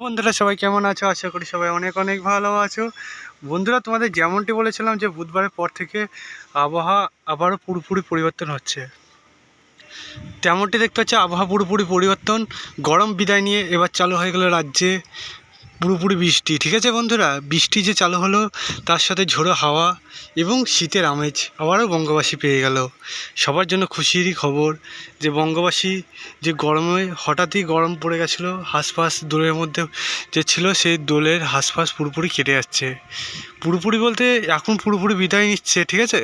বন্ধুরা সবাই কেমন আছো? আশা করি সবাই অনেক অনেক ভালো আছো। বন্ধুরা তোমাদের যেমনটি বলেছিলাম যে বুধবারের পর থেকে আবহাওয়া আবারও পুরোপুরি পরিবর্তন হচ্ছে। তেমনটি দেখতে হচ্ছে আবহাওয়া পুরোপুরি পরিবর্তন, গরম বিদায় নিয়ে এবার চালু হয়ে গেল রাজ্যে পুরোপুরি বৃষ্টি। ঠিক আছে বন্ধুরা, বৃষ্টি যে চালু হলো তার সাথে ঝোড়ো হাওয়া এবং শীতের আমেজ আবারও বঙ্গবাসী পেয়ে গেল। সবার জন্য খুশিরই খবর যে বঙ্গবাসী যে গরমে হঠাৎই গরম পড়ে গেছিলো, হাঁসফাঁস দোলের মধ্যে যে ছিল সেই দোলের হাঁসফাঁস পুরোপুরি কেটে যাচ্ছে। পুরোপুরি বলতে এখন পুরোপুরি বিদায় নিচ্ছে। ঠিক আছে,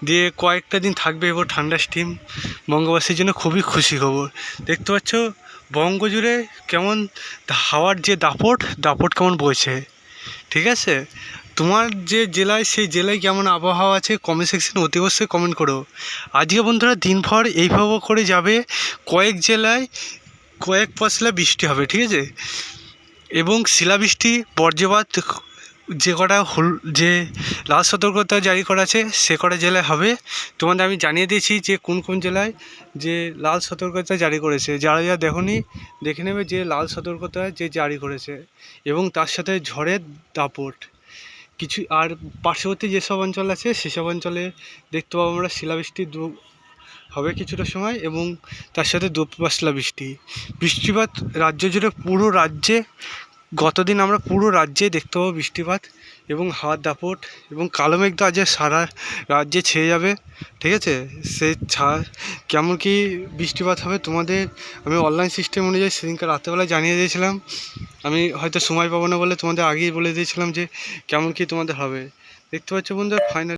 দিয়ে কয়েকটা দিন থাকবে এবার ঠান্ডা স্টিম। বঙ্গবাসীর জন্য খুবই খুশি খবর। দেখতে পাচ্ছ বঙ্গ জুড়ে কেমন হাওয়ার যে দাপট কেমন বইছে। ঠিক আছে, তোমার যে জেলায় সেই জেলায় কেমন আবহাওয়া আছে কমেন্ট সেকশনে অতি অবশ্যই কমেন্ট করো। আজকে বন্ধুরা দিনভর এইভাবে করে যাবে, কয়েক জেলায় কয়েক পশলা বৃষ্টি হবে। ঠিক আছে, এবং শিলাবৃষ্টি বজ্রপাত যে কটা যে লাল সতর্কতা জারি করা আছে সে কটা জেলায় হবে। তোমাদের আমি জানিয়ে দিয়েছি যে কোন কোন জেলায় যে লাল সতর্কতা জারি করেছে। যারা যারা দেখোনি দেখে নেবে যে লাল সতর্কতা যে জারি করেছে, এবং তার সাথে ঝড়ের দাপট কিছু। আর পার্শ্ববর্তী যেসব অঞ্চল আছে সেসব অঞ্চলে দেখতে পাবো আমরা শিলাবৃষ্টি হবে কিছুটা সময়, এবং তার সাথে দুপাশলা বৃষ্টিপাত রাজ্য জুড়ে পুরো রাজ্যে। গতদিন আমরা পুরো রাজ্যে দেখতে পাবো বৃষ্টিপাত এবং হাওয়ার দাপট, এবং কালো মেঘ তো আজ সারা রাজ্যে ছেয়ে যাবে। ঠিক আছে, সে কেমন কি বৃষ্টিপাত হবে তোমাদের আমি অনলাইন সিস্টেম অনুযায়ী সেদিনকে রাত্রেবেলায় জানিয়ে দিয়েছিলাম। আমি হয়তো সময় পাবো না বলে তোমাদের আগেই বলে দিয়েছিলাম যে কেমন কি তোমাদের হবে। দেখতে পাচ্ছ বন্ধু ফাইনাল